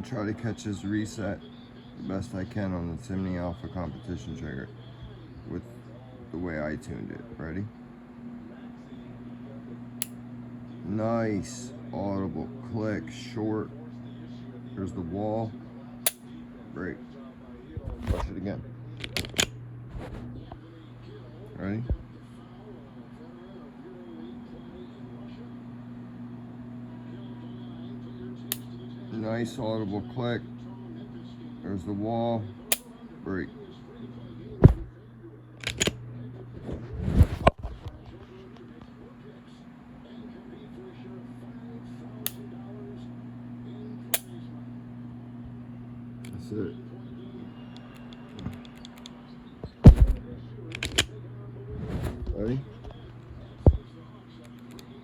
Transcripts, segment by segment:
try to catch this reset the best I can on the Timney Alpha competition trigger with the way I tuned it. Ready? Nice audible click, short. There's the wall. Break. Push it again. Ready? Nice audible click. There's the wall. Break. That's it. Ready?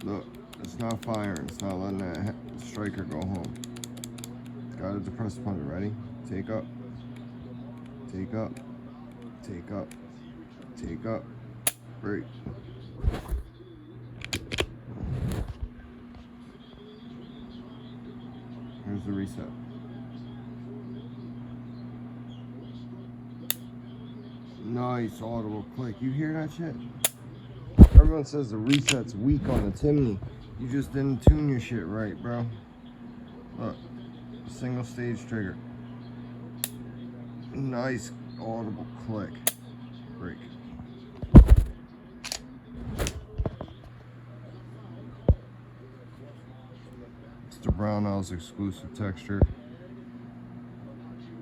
Look, it's not firing. It's not letting that striker go home. Got it to press the puncher. Ready? Take up. Take up. Take up. Take up. Break. Here's the reset. Nice audible click. You hear that shit? Everyone says the reset's weak on the Timney. You just didn't tune your shit right, bro. Look, single stage trigger. Nice audible click. Break. It's the Brownells exclusive texture.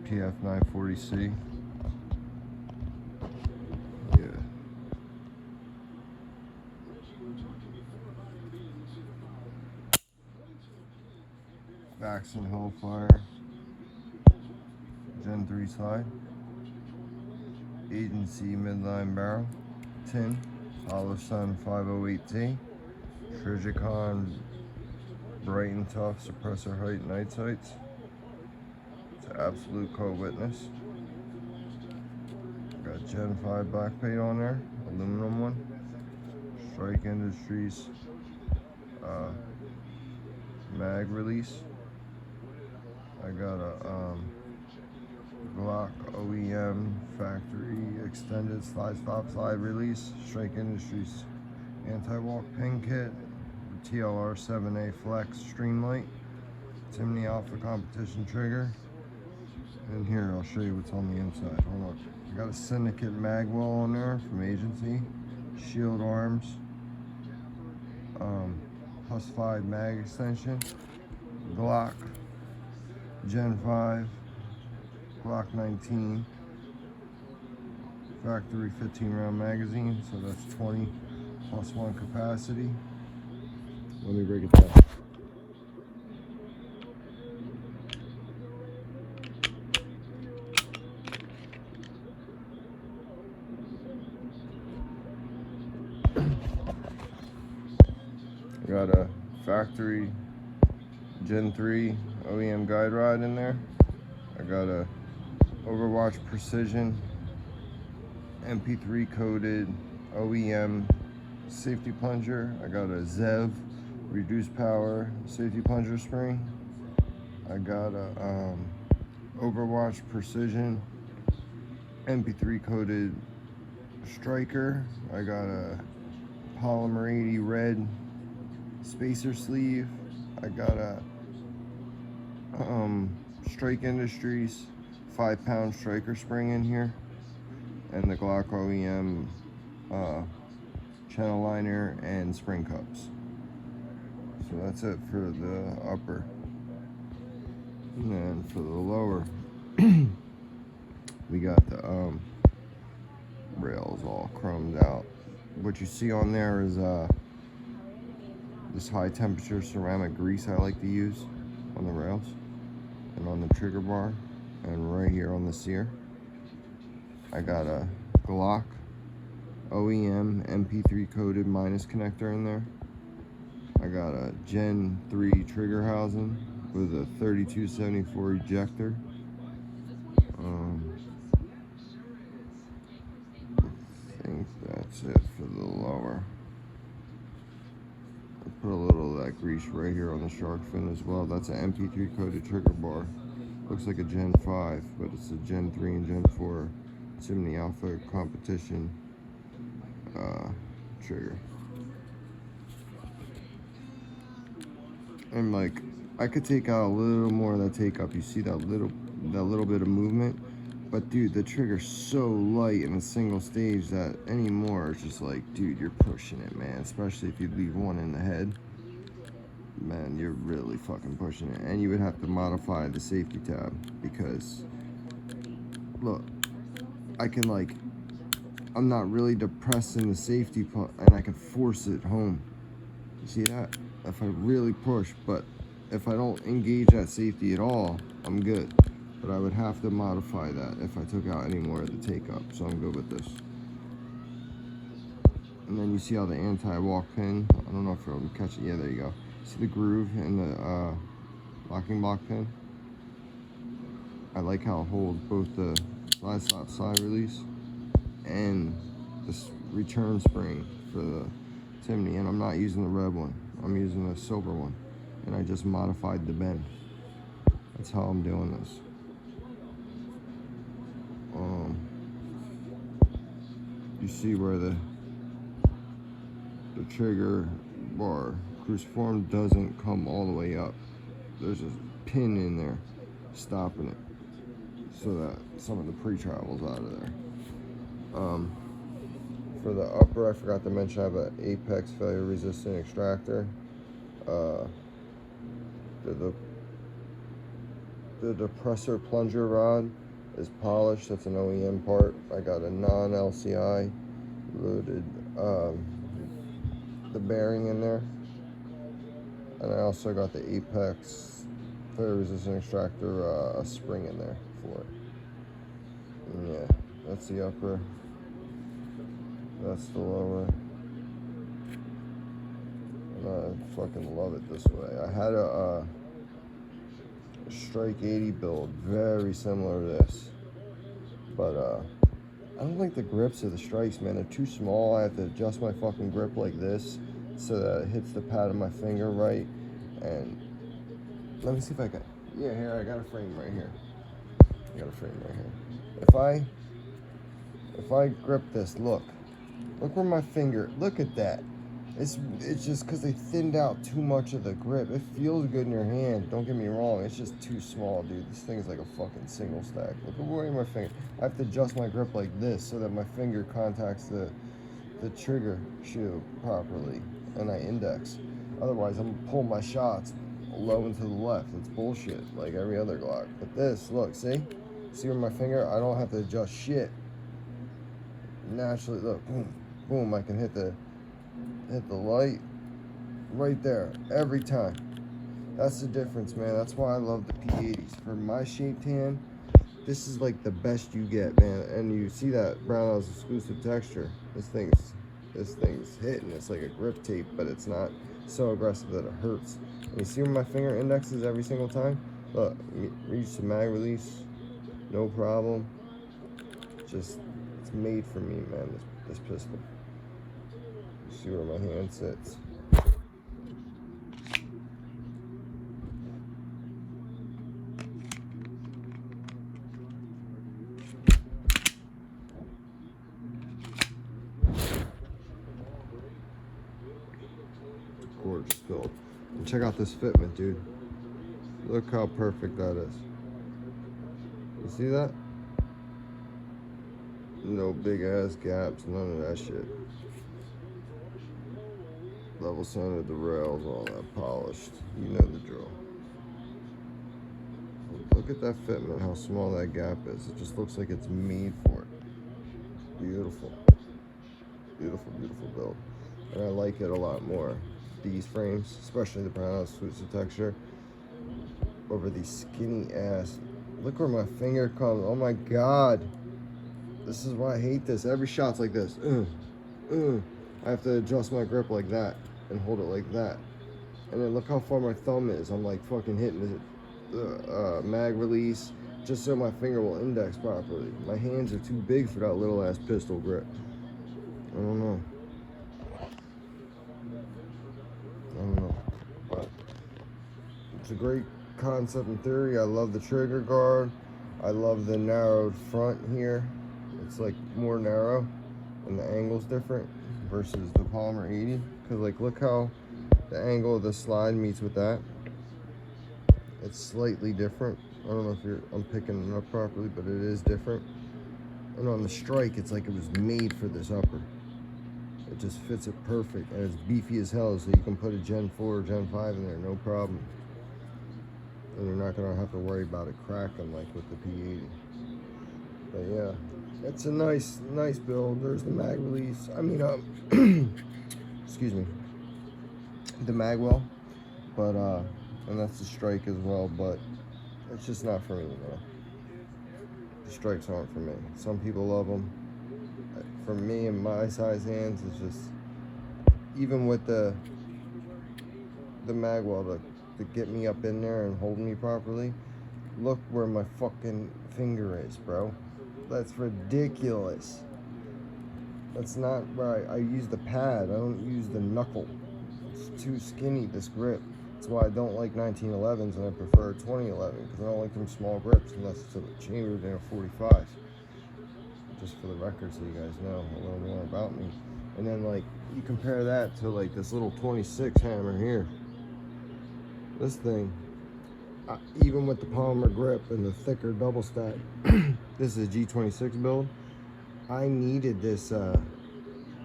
PF940C. Faxon Hellfire, Gen 3 slide, agency midline barrel, tin, Holosun 508T, Trijicon bright and tough suppressor height night sights. It's an absolute co-witness. Got Gen 5 black paint on there, aluminum one. Strike Industries mag release. I got a Glock OEM factory extended slide stop slide release. Strike Industries anti-walk pin kit. TLR 7A Flex Streamlight. Timney Alpha competition trigger. And here I'll show you what's on the inside. Hold on. I got a Syndicate mag wall on there from agency. Shield arms. +5 mag extension. Glock Gen 5, Glock 19, factory 15 round magazine, so that's 20 +1 capacity. Let me break it down. Got a factory Gen 3 OEM guide rod in there. I got a OverWatchPrecision MP3 coded OEM safety plunger. I got a Zev reduced power safety plunger spring. I got a OverWatchPrecision MP3 coated striker. I got a Polymer80 red spacer sleeve. I got a Strike Industries 5-pound striker spring in here, and the Glock OEM channel liner and spring cups. So that's it for the upper. And then for the lower, we got the rails all chromed out. What you see on there is this high temperature ceramic grease I like to use on the rails and on the trigger bar and right here on the sear. I got a Glock OEM MP3 coated minus connector in there. I got a Gen 3 trigger housing with a 3274 ejector. I think that's it for the lower. I put a little of that grease right here on the shark fin as well. That's an MP3 coated trigger bar. Looks like a Gen 5, but it's a Gen 3 and Gen 4 Timney Alpha competition trigger. And like, I could take out a little more of that take up. You see that little bit of movement? But dude, the trigger's so light in a single stage that any more is just like, dude, you're pushing it, man. Especially if you leave one in the head. Man, you're really fucking pushing it. And you would have to modify the safety tab because, look, I can like, I'm not really depressing the safety part and I can force it home. You see that? If I really push, but if I don't engage that safety at all, I'm good. But I would have to modify that if I took out any more of the take up, so I'm good with this. And then you see how the anti-walk pin, I don't know if you'll catch it, yeah, there you go. See the groove in the locking block pin? I like how it holds both the slide slap slide release and this return spring for the Timney, and I'm not using the red one, I'm using the silver one, and I just modified the bend. That's how I'm doing this. You see where the trigger bar cruciform doesn't come all the way up. There's a pin in there stopping it so that some of the pre-travel's out of there. For the upper, I forgot to mention I have an Apex failure resistant extractor. The depressor plunger rod is polished. That's an OEM part. I got a non-LCI loaded the bearing in there, and I also got the Apex failure resistant extractor spring in there for it. And yeah, that's the upper, that's the lower, and I fucking love it this way. I had a Strike 80 build very similar to this, but I don't like the grips of the strikes, man. They're too small. I have to adjust my fucking grip like this so that it hits the pad of my finger right. And let me see if I can, yeah, here, I got a frame right here. I got a frame right here. If I grip this, look where my finger, look at that. It's just because they thinned out too much of the grip. It feels good in your hand, don't get me wrong. It's just too small, dude. This thing is like a fucking single stack. Look at where my finger. I have to adjust my grip like this so that my finger contacts the trigger shoe properly, and I index. Otherwise, I'm gonna pull my shots low and to the left. It's bullshit, like every other Glock. But this, look, see where my finger? I don't have to adjust shit. Naturally, look, boom, boom. I can hit the light right there every time. That's the difference, man. That's why I love the P80s. For my shaped hand, this is like the best you get, man. And you see that brown house exclusive texture. This thing's hitting. It's like a grip tape, but it's not so aggressive that it hurts. And you see where my finger indexes every single time? Look, reach the mag release, no problem. It's made for me, man, this pistol. See where my hand sits. Gorgeous build. And check out this fitment, dude. Look how perfect that is. You see that? No big ass gaps, none of that shit. Level centered, the rails, all that polished. You know the drill. Look at that fitment, how small that gap is. It just looks like it's made for it. Beautiful. Beautiful, beautiful build. And I like it a lot more. These frames, especially the brown exclusive texture, over these skinny ass. Look where my finger comes. Oh my God. This is why I hate this. Every shot's like this. I have to adjust my grip like that and hold it like that. And then look how far my thumb is. I'm like fucking hitting the mag release just so my finger will index properly. My hands are too big for that little ass pistol grip. I don't know. But it's a great concept and theory. I love the trigger guard. I love the narrowed front here. It's like more narrow and the angle's different versus the Polymer80. Because like look how the angle of the slide meets with that. It's slightly different. I don't know if I'm picking it up properly, but it is different. And on the strike, it's like it was made for this upper. It just fits it perfect, and it's beefy as hell, so you can put a Gen 4 or Gen 5 in there, no problem. And you're not gonna have to worry about it cracking like with the P80. But yeah, it's a nice build. There's the mag release. I mean, excuse me, the mag well, but and that's the strike as well. But it's just not for me, man. The strikes aren't for me. Some people love them. For me and my size hands, it's just, even with the mag well to get me up in there and hold me properly, look where my fucking finger is, bro. That's ridiculous. That's not right. I use the pad. I don't use the knuckle. It's too skinny, this grip. That's why I don't like 1911s and I prefer 2011, because I don't like them small grips unless it's chambered in a 45. Just for the record, so you guys know a little more about me. And then like you compare that to like this little 26 hammer here. This thing, even with the Polymer grip and the thicker double stack, this is a G26 build. I needed this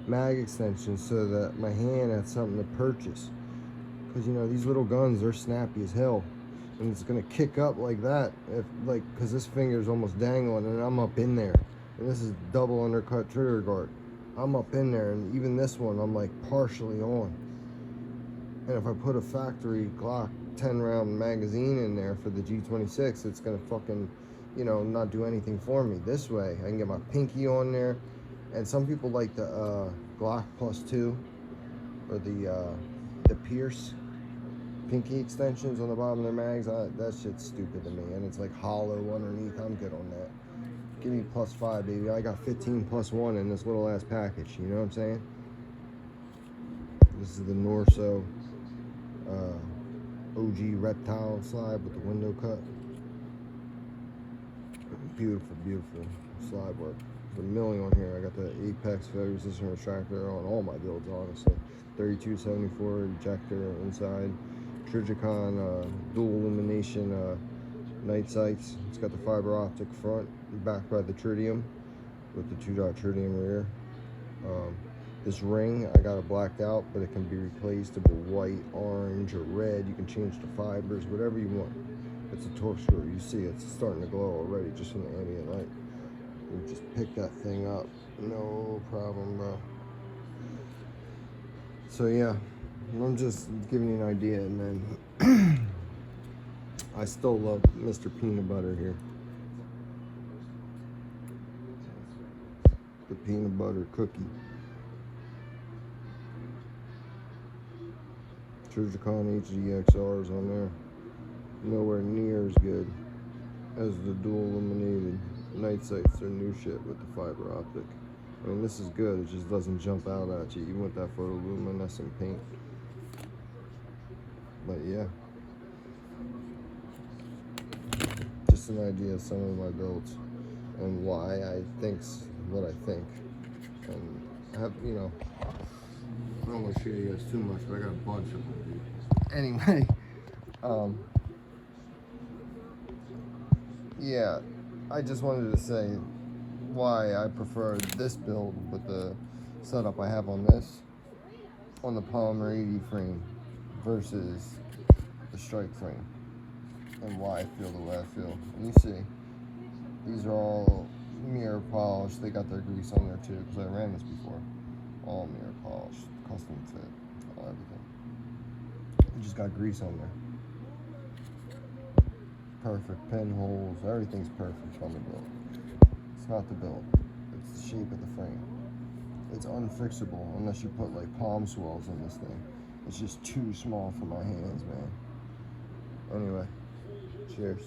mag extension so that my hand had something to purchase. Because you know these little guns, they're snappy as hell, and it's gonna kick up like that if like, because this finger is almost dangling and I'm up in there. And this is double undercut trigger guard. I'm up in there, and even this one, I'm like partially on. And if I put a factory Glock 10 round magazine in there for the G26, it's gonna fucking, you know, not do anything for me. This way, I can get my pinky on there. And some people like the Glock +2 or the Pierce pinky extensions on the bottom of their mags. That shit's stupid to me, and it's like hollow underneath. I'm good on that. Give me +5, baby. I got 15 +1 in this little ass package. You know what I'm saying? This is the Norso OG reptile slide with the window cut. Beautiful, beautiful slide work. There's a million on here. I got the Apex failure resistant retractor on all my builds, honestly. 3274 ejector inside. Trijicon dual illumination night sights. It's got the fiber optic front, backed by the tritium with the 2-dot tritium rear. This ring, I got it blacked out, but it can be replaceable white, orange, or red. You can change the fibers, whatever you want. It's a torque screw. You see it's starting to glow already just from the ambient light. You just pick that thing up, no problem, bro. So yeah, I'm just giving you an idea, and then I still love Mr. Peanut Butter here. The peanut butter cookie. Trijicon HDXRs on there. Nowhere near as good as the dual illuminated night sights. They're new shit with the fiber optic. I mean, this is good. It just doesn't jump out at you, even with that photoluminescent paint. But yeah, just an idea of some of my builds and why I think what I think. And I have, you know, I don't want to share you guys too much, but I got a bunch of them, dude. Anyway, yeah, I just wanted to say why I prefer this build with the setup I have on this, on the Polymer80 frame versus the strike frame, and why I feel the way I feel. And you see, these are all mirror polished. They got their grease on there too, because I ran this before. All mirror polished, custom fit, all everything. You just got grease on there. Perfect pinholes, everything's perfect on the build. It's not the build, it's the shape of the frame. It's unfixable unless you put like palm swells in this thing. It's just too small for my hands, man. Anyway, cheers.